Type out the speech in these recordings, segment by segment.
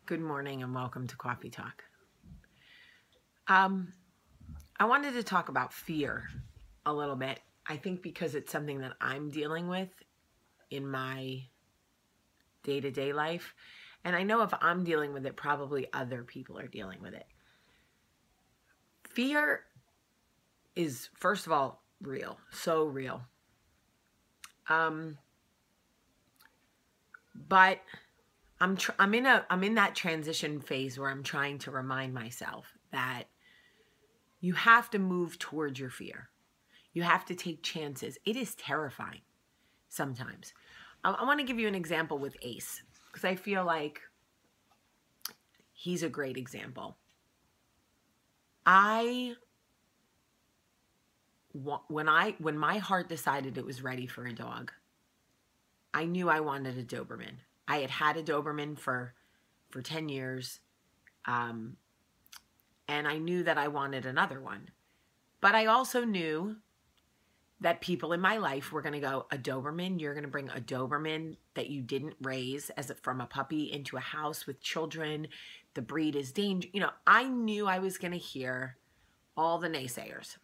Good morning and welcome to Coffee Talk. I wanted to talk about fear a little bit. I think because it's something that I'm dealing with in my day-to-day life. And I know if I'm dealing with it, probably other people are dealing with it. Fear is, first of all, real. So real. But I'm in that transition phase where I'm trying to remind myself that you have to move towards your fear. You have to take chances. It is terrifying sometimes. I want to give you an example with Ace because I feel like he's a great example. When my heart decided it was ready for a dog, I knew I wanted a Doberman. I had a Doberman for 10 years. And I knew that I wanted another one. But I also knew that people in my life were going to go, a Doberman? You're going to bring a Doberman that you didn't raise from a puppy into a house with children. The breed is dangerous. You know, I knew I was going to hear all the naysayers.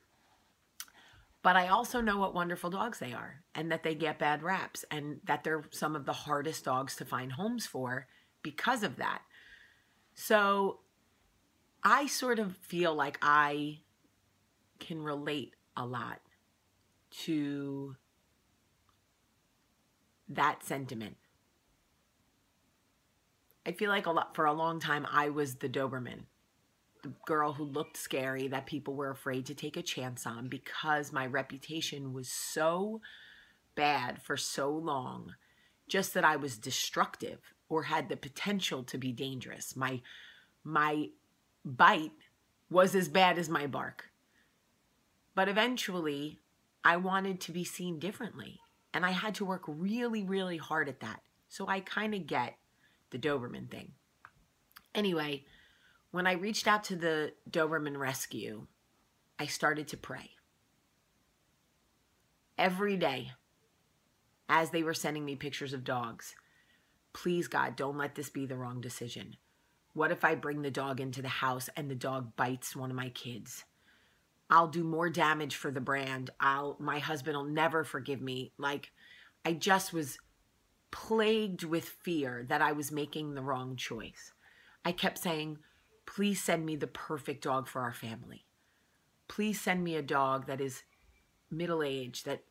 But I also know what wonderful dogs they are and that they get bad raps and that they're some of the hardest dogs to find homes for because of that. So I sort of feel like I can relate a lot to that sentiment. I feel like for a long time I was the Doberman, the girl who looked scary that people were afraid to take a chance on because my reputation was so bad for so long, just that I was destructive or had the potential to be dangerous. My bite was as bad as my bark. But eventually, I wanted to be seen differently. And I had to work really, really hard at that. So I kind of get the Doberman thing. Anyway, when I reached out to the Doberman rescue, I started to pray. Every day, as they were sending me pictures of dogs, please God, don't let this be the wrong decision. What if I bring the dog into the house and the dog bites one of my kids? I'll do more damage for the brand. My husband will never forgive me. Like, I just was plagued with fear that I was making the wrong choice. I kept saying, please send me the perfect dog for our family. Please send me a dog that is middle-aged, that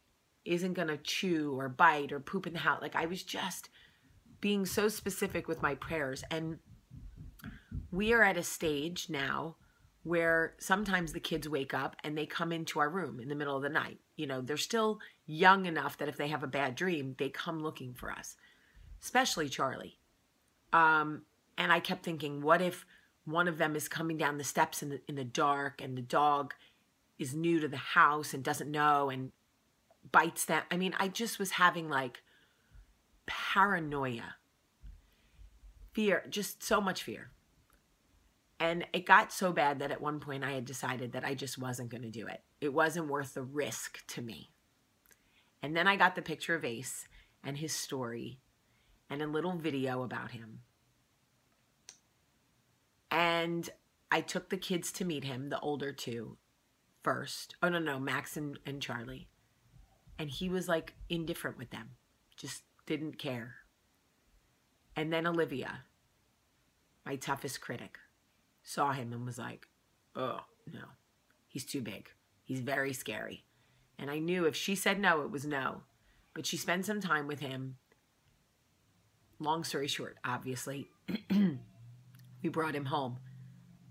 isn't going to chew or bite or poop in the house. Like, I was just being so specific with my prayers. And we are at a stage now where sometimes the kids wake up and they come into our room in the middle of the night. You know, they're still young enough that if they have a bad dream, they come looking for us, especially Charlie. And I kept thinking, what if one of them is coming down the steps in the dark and the dog is new to the house and doesn't know and bites them? I mean, I just was having like paranoia, fear, just so much fear. And it got so bad that at one point I had decided that I just wasn't going to do it. It wasn't worth the risk to me. And then I got the picture of Ace and his story and a little video about him. And I took the kids to meet him, the older two, first. Oh, no, Max and Charlie. And he was like indifferent with them, just didn't care. And then Olivia, my toughest critic, saw him and was like, oh, no, he's too big. He's very scary. And I knew if she said no, it was no. But she spent some time with him. Long story short, obviously, we brought him home.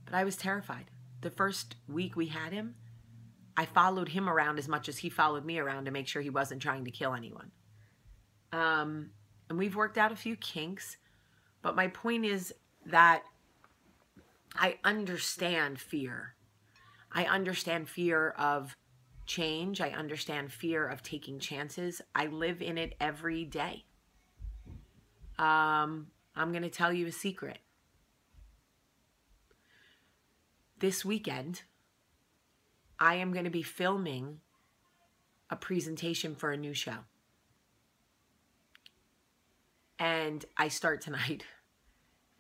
But I was terrified. The first week we had him, I followed him around as much as he followed me around to make sure he wasn't trying to kill anyone. And we've worked out a few kinks. But my point is that I understand fear. I understand fear of change. I understand fear of taking chances. I live in it every day. I'm going to tell you a secret. This weekend, I am going to be filming a presentation for a new show. And I start tonight.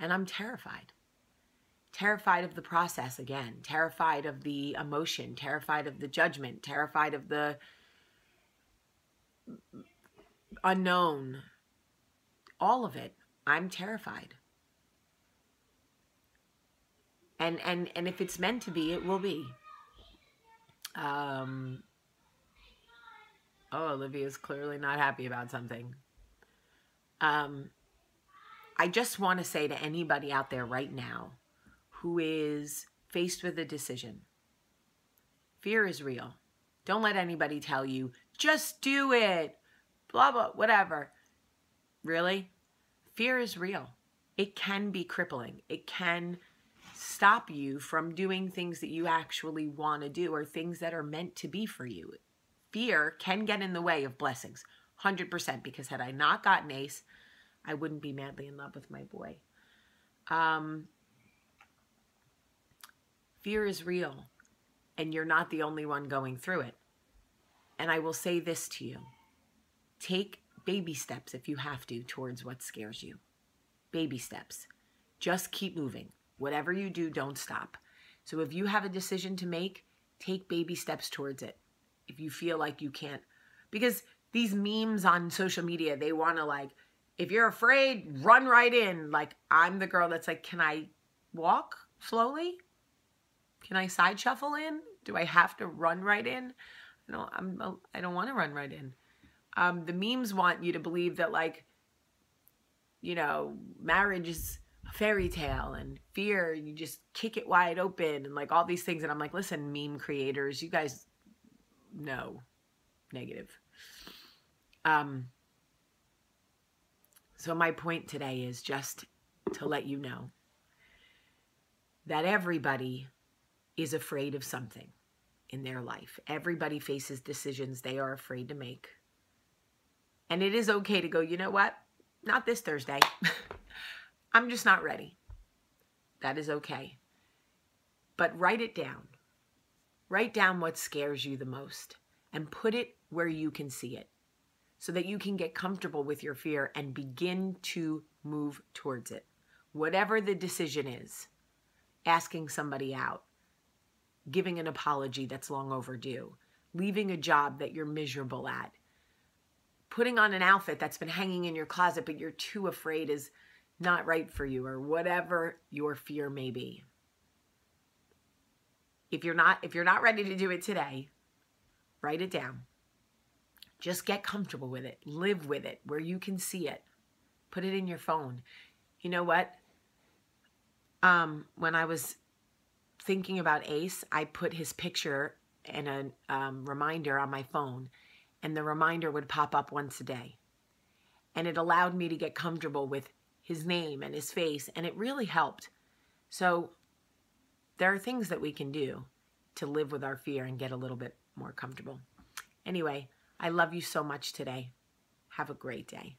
And I'm terrified. Terrified of the process again. Terrified of the emotion. Terrified of the judgment. Terrified of the unknown. All of it. I'm terrified. And if it's meant to be, it will be. Oh, Olivia's clearly not happy about something. I just want to say to anybody out there right now who is faced with a decision, fear is real. Don't let anybody tell you, just do it, blah, blah, whatever. Really? Fear is real. It can be crippling. It can stop you from doing things that you actually want to do or things that are meant to be for you. Fear can get in the way of blessings, 100%, because had I not gotten ACE, I wouldn't be madly in love with my boy. Fear is real, and you're not the only one going through it. And I will say this to you. Take baby steps if you have to towards what scares you. Baby steps. Just keep moving. Whatever you do, don't stop. So if you have a decision to make, take baby steps towards it. If you feel like you can't. Because these memes on social media, they want to like, if you're afraid, run right in. Like, I'm the girl that's like, can I walk slowly? Can I side shuffle in? Do I have to run right in? No, I don't want to run right in. The memes want you to believe that, like, you know, marriage is a fairy tale, and fear, you just kick it wide open, and like all these things. And I'm like, listen, meme creators, you guys know, negative. So my point today is just to let you know that everybody is afraid of something in their life. Everybody faces decisions they are afraid to make. And it is okay to go, you know what? Not this Thursday. I'm just not ready. That is okay. But write it down. Write down what scares you the most and put it where you can see it so that you can get comfortable with your fear and begin to move towards it. Whatever the decision is, asking somebody out, giving an apology that's long overdue, leaving a job that you're miserable at, putting on an outfit that's been hanging in your closet but you're too afraid is not right for you, or whatever your fear may be. If you're not ready to do it today, write it down. Just get comfortable with it. Live with it where you can see it. Put it in your phone. You know what? When I was thinking about Ace, I put his picture and a reminder on my phone, and the reminder would pop up once a day. And it allowed me to get comfortable with his name and his face, and it really helped. So there are things that we can do to live with our fear and get a little bit more comfortable. Anyway, I love you so much today. Have a great day.